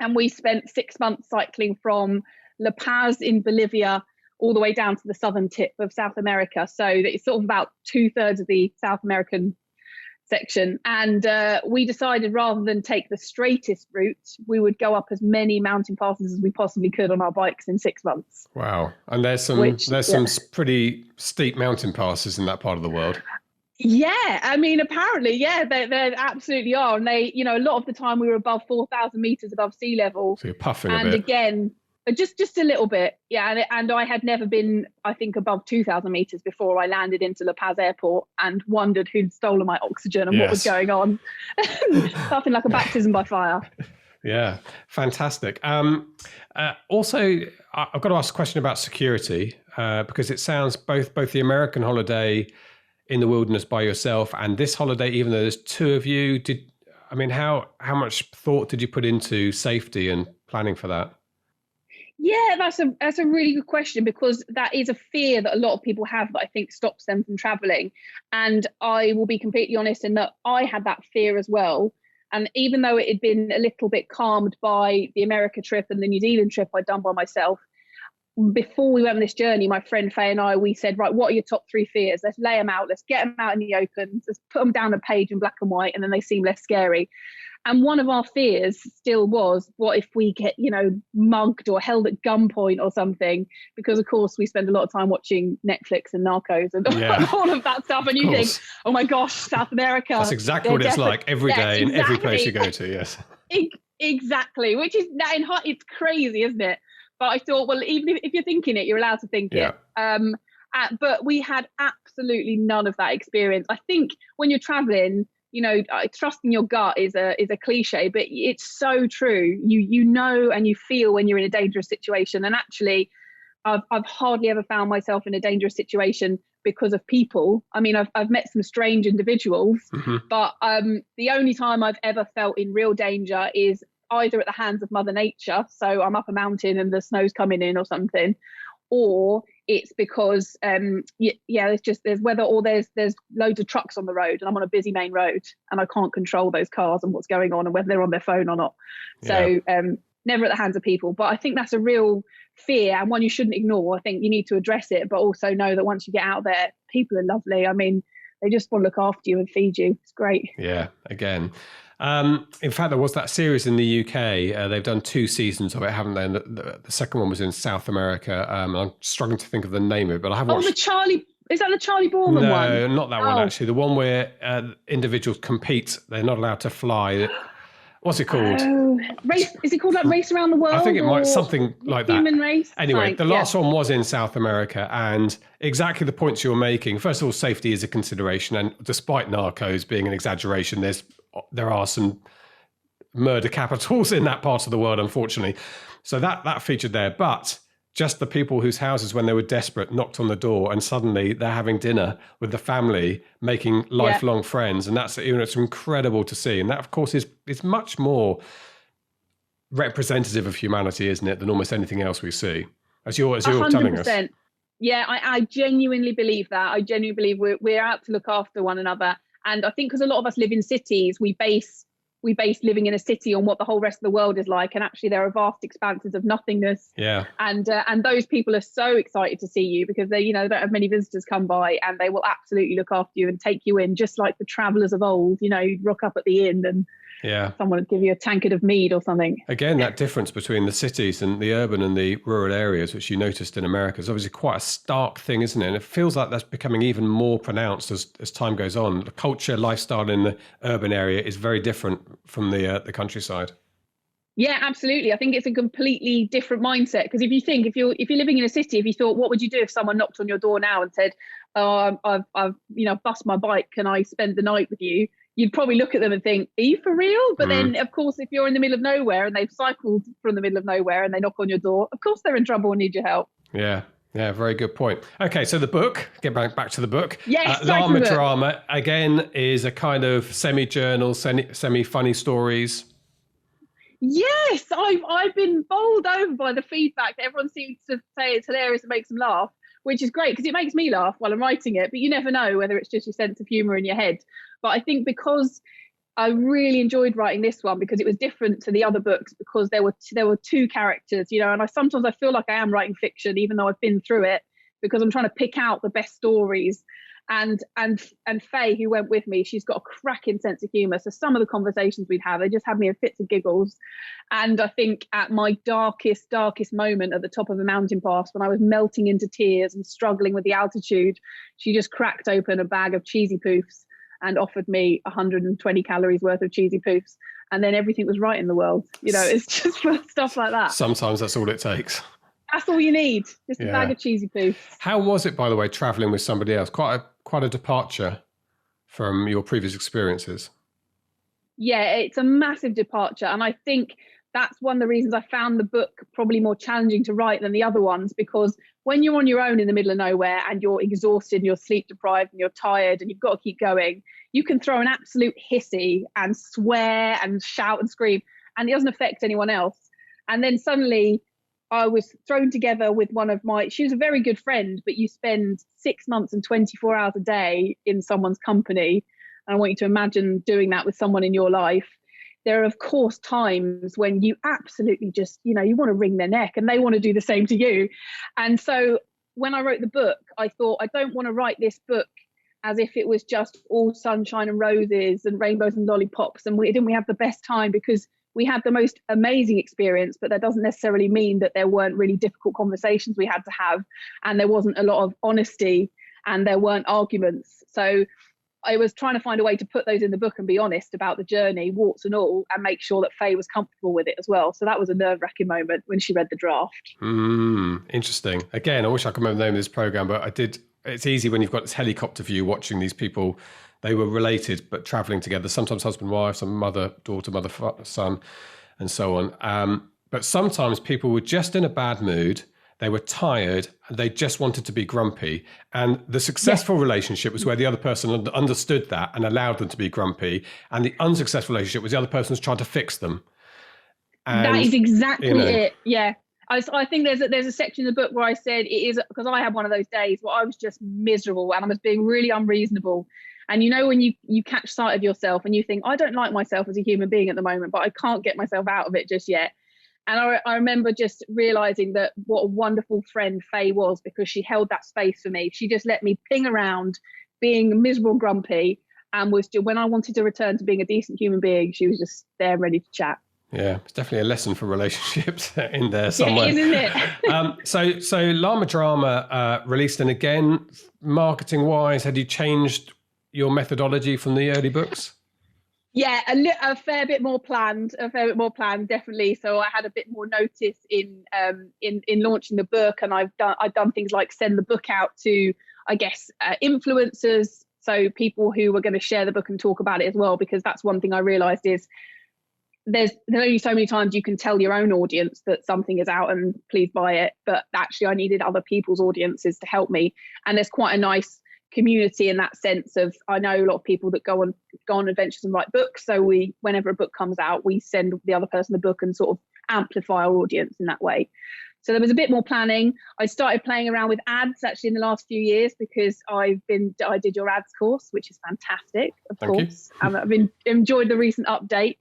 and we spent 6 months cycling from La Paz in Bolivia all the way down to the southern tip of South America. So it's sort of about 2/3 of the South American section. And we decided, rather than take the straightest route, we would go up as many mountain passes as we possibly could on our bikes in 6 months. Wow. And there's some pretty steep mountain passes in that part of the world. Yeah, I mean, apparently, yeah, there absolutely are. And they, a lot of the time we were above 4,000 meters above sea level. So you're puffing a bit. And again, just a little bit. Yeah. And I had never been, I think, above 2,000 meters before I landed into La Paz airport and wondered who'd stolen my oxygen and what was going on. Nothing like a baptism by fire. Yeah, fantastic. Also, I've got to ask a question about security, because it sounds both the American holiday in the wilderness by yourself and this holiday, even though there's two of you, how much thought did you put into safety and planning for that? Yeah, that's a really good question, because that is a fear that a lot of people have that I think stops them from traveling. And I will be completely honest in that I had that fear as well. And even though it had been a little bit calmed by the America trip and the New Zealand trip I'd done by myself, before we went on this journey, my friend Faye and I, we said, right, what are your top 3 fears? Let's lay them out. Let's get them out in the open. Let's put them down a page in black and white, and then they seem less scary. And one of our fears still was, what if we get, mugged or held at gunpoint or something? Because, of course, we spend a lot of time watching Netflix and Narcos and all of that stuff. And you think, oh, my gosh, South America. That's exactly what it's like every day in every place you go to, yes. Exactly, which is, it's crazy, isn't it? But I thought, well, even if you're thinking it, you're allowed to think it. But we had absolutely none of that experience. I think when you're traveling, trusting your gut is a cliche, but it's so true. You know and you feel when you're in a dangerous situation. And actually, I've hardly ever found myself in a dangerous situation because of people. I mean, I've met some strange individuals, but the only time I've ever felt in real danger is either at the hands of Mother Nature, so I'm up a mountain and the snow's coming in or something, or it's because there's weather, or there's loads of trucks on the road and I'm on a busy main road and I can't control those cars and what's going on and whether they're on their phone or not. So never at the hands of people. But I think that's a real fear, and one you shouldn't ignore. I think you need to address it, but also know that once you get out there, people are lovely. I mean, they just want to look after you and feed you. It's great. Yeah, again. In fact, there was that series in the UK. They've done 2 seasons of it, haven't they? And the second one was in South America. I'm struggling to think of the name of it, but I have watched... Is that the Charlie Borman one? No, not that one, actually. The one where individuals compete. They're not allowed to fly. What's it called? Race? Is it called like Race Around the World? I think it might something like that. Human Race? Anyway, the last one was in South America, and exactly the points you're making. First of all, safety is a consideration, and despite Narcos being an exaggeration, there are some murder capitals in that part of the world, unfortunately. So that featured there, but just the people whose houses, when they were desperate, knocked on the door and suddenly they're having dinner with the family, making lifelong friends. And that's, it's incredible to see. And that, of course, is much more representative of humanity, isn't it, than almost anything else we see, as you're telling us. Yeah, I genuinely believe that. I genuinely believe we're out to look after one another. And I think because a lot of us live in cities, we base living in a city on what the whole rest of the world is like, and actually there are vast expanses of nothingness. Yeah. And those people are so excited to see you because they don't have many visitors come by, and they will absolutely look after you and take you in, just like the travellers of old. You'd rock up at the inn and someone would give you a tankard of mead or something. Again, that difference between the cities and the urban and the rural areas, which you noticed in America, is obviously quite a stark thing, isn't it? And it feels like that's becoming even more pronounced as time goes on. The culture, lifestyle in the urban area is very different from the countryside. Yeah, absolutely. I think it's a completely different mindset, because if you're living in a city, if you thought, what would you do if someone knocked on your door now and said, "Oh, I've bust my bike, can I spend the night with you?" You'd probably look at them and think, "Are you for real?" But then, of course, if you're in the middle of nowhere and they've cycled from the middle of nowhere and they knock on your door, of course they're in trouble and need your help. Yeah, very good point. Okay, so the book, get back to the book. Yes, Llama Drama, again, is a kind of semi-journal, semi-funny stories. Yes, I've been bowled over by the feedback. Everyone seems to say it's hilarious and makes them laugh, which is great because it makes me laugh while I'm writing it. But you never know whether it's just your sense of humour in your head. But I think because I really enjoyed writing this one because it was different to the other books, because there were two characters, and sometimes I feel like I am writing fiction even though I've been through it, because I'm trying to pick out the best stories. And Faye, who went with me, she's got a cracking sense of humour. So some of the conversations we'd have, they just had me in fits of giggles. And I think at my darkest moment at the top of the mountain pass, when I was melting into tears and struggling with the altitude, she just cracked open a bag of cheesy poofs and offered me 120 calories worth of cheesy poofs. And then everything was right in the world. It's just stuff like that. Sometimes that's all it takes. That's all you need, just a bag of cheesy poofs. How was it, by the way, travelling with somebody else? Quite a departure from your previous experiences. Yeah, it's a massive departure. And I think that's one of the reasons I found the book probably more challenging to write than the other ones, because when you're on your own in the middle of nowhere and you're exhausted and you're sleep deprived and you're tired and you've got to keep going, you can throw an absolute hissy and swear and shout and scream, and it doesn't affect anyone else. And then suddenly I was thrown together with she was a very good friend, but you spend 6 months and 24 hours a day in someone's company. And I want you to imagine doing that with someone in your life. There are, of course, times when you absolutely just, you want to wring their neck and they want to do the same to you. And so when I wrote the book, I thought, I don't want to write this book as if it was just all sunshine and roses and rainbows and lollipops. And we have the best time, because we had the most amazing experience, but that doesn't necessarily mean that there weren't really difficult conversations we had to have, and there wasn't a lot of honesty, and there weren't arguments. So I was trying to find a way to put those in the book and be honest about the journey, warts and all, and make sure that Faye was comfortable with it as well. So that was a nerve-wracking moment when she read the draft. Interesting. Again, I wish I could remember the name of this program, but I did. It's easy when you've got this helicopter view watching these people. They were related, but traveling together, sometimes husband, wife, some mother, daughter, mother, son, and so on. But sometimes people were just in a bad mood. They were tired. They just wanted to be grumpy. And the successful relationship was where the other person understood that and allowed them to be grumpy. And the unsuccessful relationship was the other person was trying to fix them. And, that is exactly it. Yeah. I think there's a section in the book where I said it is, because I had one of those days where I was just miserable and I was being really unreasonable. And when you catch sight of yourself and you think, I don't like myself as a human being at the moment, but I can't get myself out of it just yet. And I remember just realizing that what a wonderful friend Faye was, because she held that space for me. She just let me ping around being miserable and grumpy, and was when I wanted to return to being a decent human being, she was just there ready to chat. Yeah, it's definitely a lesson for relationships in there somewhere. It is, isn't it? So Llama Drama released, and again, marketing-wise, had you changed your methodology from the early books? Yeah, a fair bit more planned, definitely. So I had a bit more notice in launching the book, and I've done things like send the book out to, I guess, influencers, so people who were going to share the book and talk about it as well, because that's one thing I realised is there's only so many times you can tell your own audience that something is out and please buy it, but actually I needed other people's audiences to help me. And there's quite a nice community in that sense of, I know a lot of people that go on adventures and write books, so whenever a book comes out, we send the other person the book and sort of amplify our audience in that way. So there was a bit more planning. I started playing around with ads actually in the last few years because I did your ads course, which is fantastic, of course. I've enjoyed the recent update.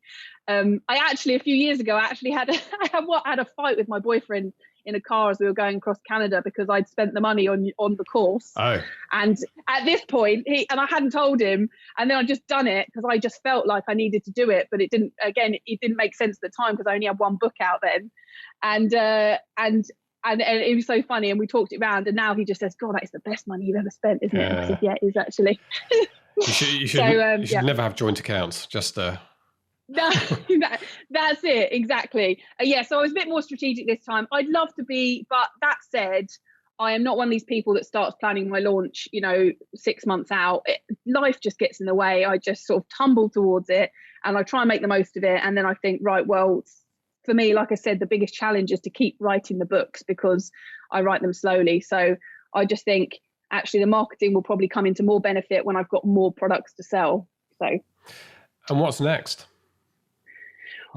I actually, a few years ago, I had a fight with my boyfriend in a car as we were going across Canada because I'd spent the money on the course. Oh. And at this point, I hadn't told him, and then I just done it because I just felt like I needed to do it, but it didn't make sense at the time because I only had one book out then. And it was so funny, and we talked it around, and now he just says, God, that is the best money you've ever spent, isn't it? I said, yeah, it is actually. You should never have joint accounts, just No, that's it, exactly. So I was a bit more strategic this time. I'd love to be, but that said, I am not one of these people that starts planning my launch, 6 months out. Life just gets in the way. I just sort of tumble towards it, and I try and make the most of it. And then I think, right, well, for me, like I said, the biggest challenge is to keep writing the books because I write them slowly. So I just think actually the marketing will probably come into more benefit when I've got more products to sell. So. And what's next?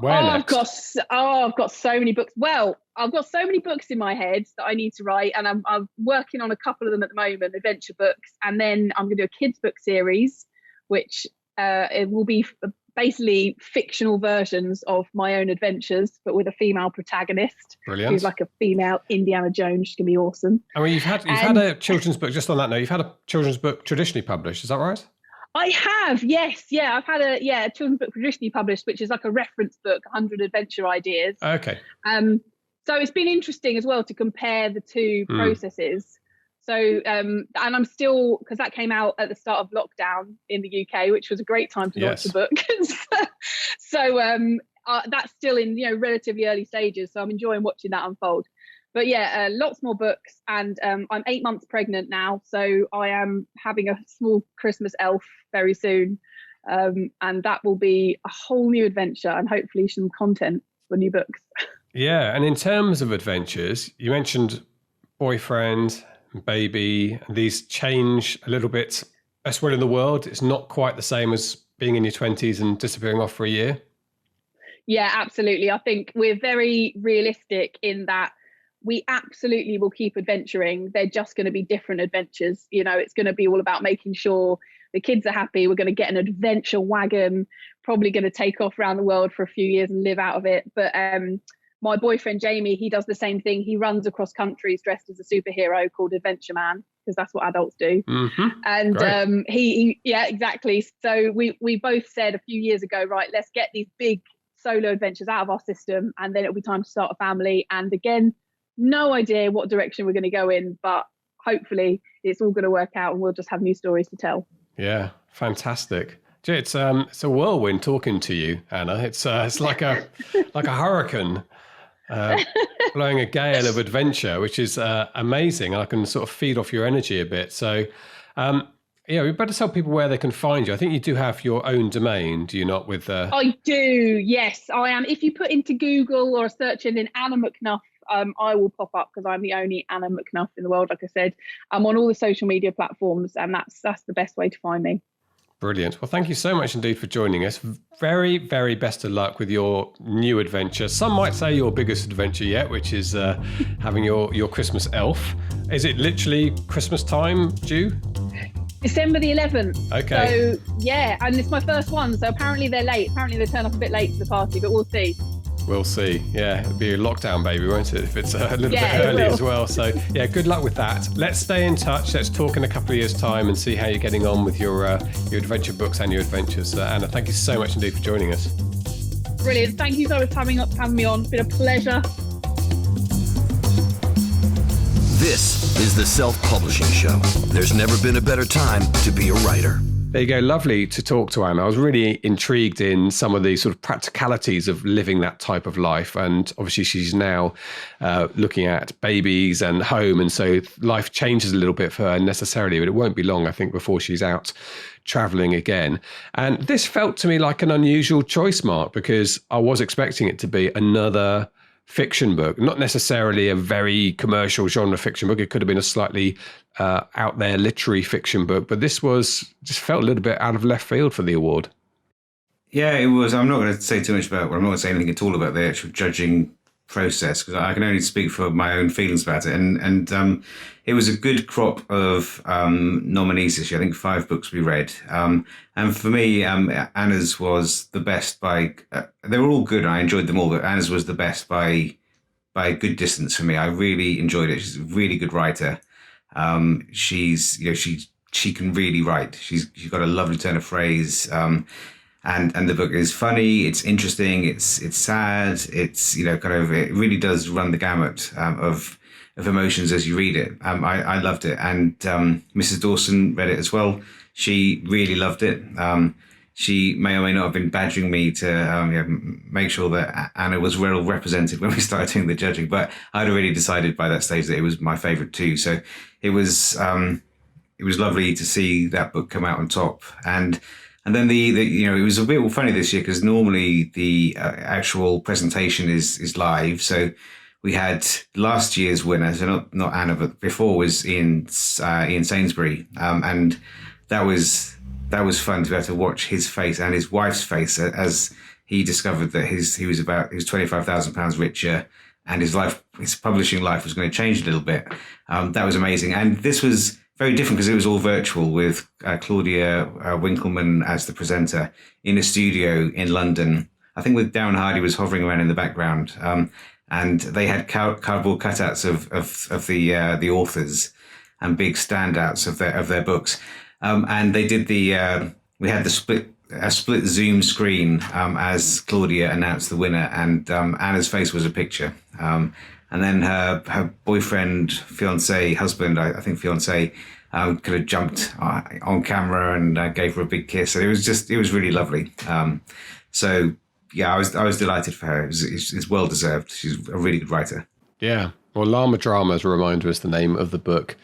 I've got so many books. Well, I've got so many books in my head that I need to write, and I'm working on a couple of them at the moment, adventure books, and then I'm going to do a kids book series, which it will be basically fictional versions of my own adventures, but with a female protagonist. Brilliant. Who's like a female Indiana Jones. She's going to be awesome. I mean, you've had a children's book. Just on that note, you've had a children's book traditionally published. Is that right? I have, yes. Yeah, I've had a children's book traditionally published, which is like a reference book, 100 adventure ideas. Okay. So it's been interesting as well to compare the two processes. So, and I'm still, because that came out at the start of lockdown in the UK, which was a great time to launch the book. So that's still in, relatively early stages. So I'm enjoying watching that unfold. But yeah, lots more books, and I'm 8 months pregnant now, so I am having a small Christmas elf very soon, and that will be a whole new adventure and hopefully some content for new books. Yeah, and in terms of adventures, you mentioned boyfriend, baby, these change a little bit. Best Will in the World, it's not quite the same as being in your 20s and disappearing off for a year. Yeah, absolutely. I think we're very realistic in that we absolutely will keep adventuring. They're just going to be different adventures. It's going to be all about making sure the kids are happy. We're going to get an adventure wagon, probably going to take off around the world for a few years and live out of it. But my boyfriend, Jamie, he does the same thing. He runs across countries dressed as a superhero called Adventure Man, because that's what adults do. Mm-hmm. And he, exactly. So we both said a few years ago, right, let's get these big solo adventures out of our system, and then it'll be time to start a family. And again, no idea what direction we're going to go in, but hopefully it's all going to work out and we'll just have new stories to tell. Yeah, fantastic. It's a whirlwind talking to you, Anna. It's like a hurricane blowing a gale of adventure, which is amazing. I can sort of feed off your energy a bit. So we better tell people where they can find you. I think you do have your own domain, do you not? I do, yes, I am. If you put into Google or a search engine Anna McNuff, I will pop up because I'm the only Anna McNuff in the world. Like I said, I'm on all the social media platforms, and that's the best way to find me. Brilliant. Well, thank you so much indeed for joining us. Very, very best of luck with your new adventure. Some might say your biggest adventure yet, which is having your Christmas elf. Is it literally Christmas time due? December the 11th. Okay. So, yeah, and it's my first one. So apparently they're late. Apparently they turn up a bit late to the party, but we'll see. We'll see. Yeah, it'll be a lockdown baby, won't it? If it's a little bit early as well. So yeah, good luck with that. Let's stay in touch. Let's talk in a couple of years' time and see how you're getting on with your adventure books and your adventures. Anna, thank you so much indeed for joining us. Brilliant. Thank you so much for having me on. It's been a pleasure. This is the Self-Publishing Show. There's never been a better time to be a writer. There you go. Lovely to talk to Anna. I was really intrigued in some of the sort of practicalities of living that type of life. And obviously she's now looking at babies and home. And so life changes a little bit for her necessarily, but it won't be long, I think, before she's out traveling again. And this felt to me like an unusual choice, Mark, because I was expecting it to be another fiction book, not necessarily a very commercial genre fiction book. It could have been a slightly out there literary fiction book, but this just felt a little bit out of left field for the award. Yeah, it was. I'm not going to say too much about, I'm not going to say anything at all about the actual judging process, because I can only speak for my own feelings about it. And it was a good crop of nominees this year. I think 5 books we read. And for me, Anna's was the best by. They were all good, and I enjoyed them all. But Anna's was the best by a good distance for me. I really enjoyed it. She's a really good writer. She's she can really write. She's got a lovely turn of phrase. And the book is funny, it's interesting, it's sad, it's it really does run the gamut of emotions as you read it. I loved it, and Mrs. Dawson read it as well. She really loved it. She may or may not have been badgering me to make sure that Anna was well represented when we started doing the judging, but I'd already decided by that stage that it was my favourite too. So it was lovely to see that book come out on top. And then it was a bit funny this year because normally the actual presentation is live. So we had last year's winner, so not Anna, but before was Ian Sainsbury, and that was fun to be able to watch his face and his wife's face as he discovered that he was £25,000 richer, and his publishing life was going to change a little bit. That was amazing, and this was very different because it was all virtual with Claudia Winkleman as the presenter in a studio in London. I think with Darren Hardy was hovering around in the background, and they had cardboard cutouts of the authors and big standouts of their books. And they did we had a split Zoom screen as Claudia announced the winner, and Anna's face was a picture. And then her boyfriend, husband, I think fiancé, could have jumped on camera and gave her a big kiss. So it was really lovely. So yeah, I was delighted for her. It's well deserved. She's a really good writer. Yeah. Well, Llama Drama, as a reminder, is the name of the book.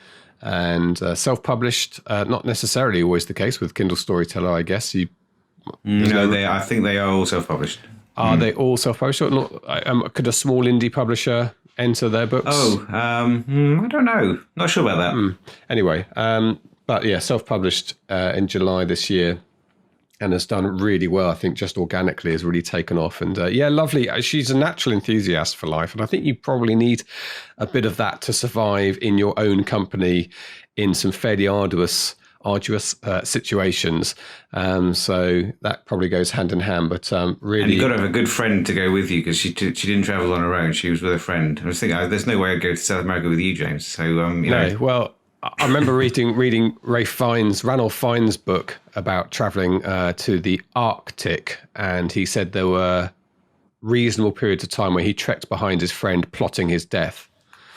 And self-published, not necessarily always the case with Kindle Storyteller, I guess. I think they are all self-published. Are they all self-published? Or not? Could a small indie publisher enter their books? I don't know. Not sure about that. Anyway, but yeah, self-published in July this year, and has done really well. I think just organically has really taken off. And lovely. She's a natural enthusiast for life, and I think you probably need a bit of that to survive in your own company in some fairly arduous situations. So that probably goes hand in hand, but really. And you've got to have a good friend to go with you, because she didn't travel on her own. She was with a friend. I was thinking, there's no way I'd go to South America with you, James. So, No, well, I remember reading Ranulph Fiennes' book about traveling to the Arctic, and he said there were reasonable periods of time where he trekked behind his friend plotting his death.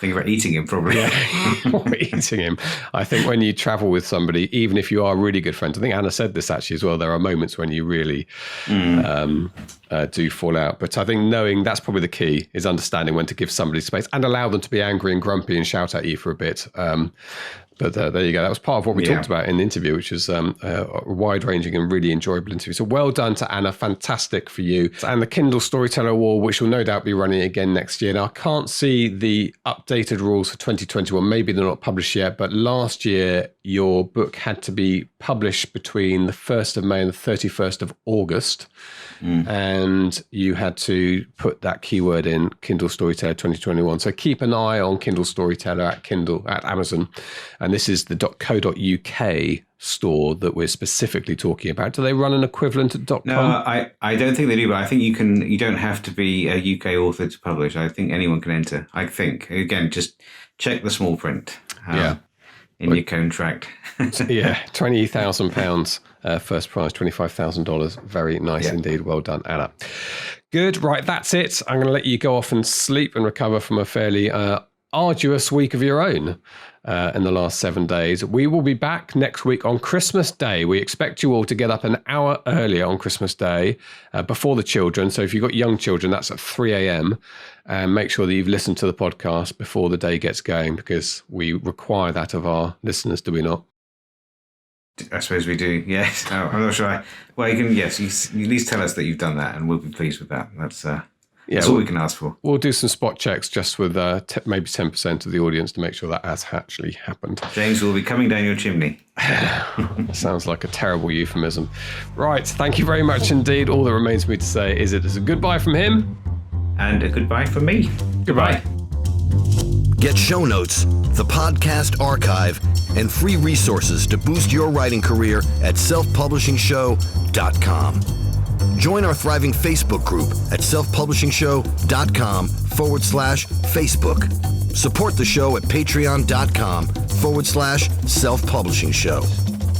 Think about eating him, probably. Yeah, or eating him. I think when you travel with somebody, even if you are really good friends, I think Anna said this actually as well, there are moments when you really do fall out. But I think knowing that's probably the key, is understanding when to give somebody space and allow them to be angry and grumpy and shout at you for a bit. But there you go. That was part of what we talked about in the interview, which is a wide-ranging and really enjoyable interview. So well done to Anna. Fantastic for you. And the Kindle Storyteller Award, which will no doubt be running again next year. Now, I can't see the updated rules for 2021. Maybe they're not published yet, but last year, your book had to be published between the 1st of May and the 31st of August. And you had to put that keyword in Kindle Storyteller 2021. So keep an eye on Kindle Storyteller at Amazon. And this is the .co.uk store that we're specifically talking about. Do they run an equivalent at .com? No, I don't think they do, but I think you don't have to be a UK author to publish. I think anyone can enter. I think, again, just check the small print. In your contract. Yeah, £20,000 first prize, $25,000. Very nice indeed. Well done, Anna. Good. Right, that's it. I'm going to let you go off and sleep and recover from a fairly arduous week of your own in the last 7 days. We will be back next week on Christmas Day. We expect you all to get up an hour earlier on Christmas Day before the children. So if you've got young children, that's at 3 a.m. And make sure that you've listened to the podcast before the day gets going, because we require that of our listeners, do we not? I suppose we do, yes. No, I'm not sure. Well, you can, yes, you at least tell us that you've done that, and we'll be pleased with that. That's all we can ask for. We'll do some spot checks just with maybe 10% of the audience to make sure that has actually happened. James will be coming down your chimney. Sounds like a terrible euphemism. Right, thank you very much indeed. All that remains for me to say is it is a goodbye from him. and a goodbye from me. Goodbye. Get show notes, the podcast archive, and free resources to boost your writing career at selfpublishingshow.com. Join our thriving Facebook group at selfpublishingshow.com/Facebook. Support the show at patreon.com/selfpublishingshow.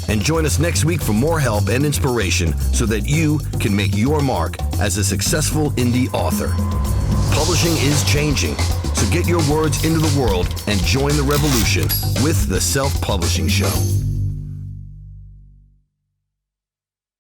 And join us next week for more help and inspiration so that you can make your mark as a successful indie author. Publishing is changing, so get your words into the world and join the revolution with The Self-Publishing Show.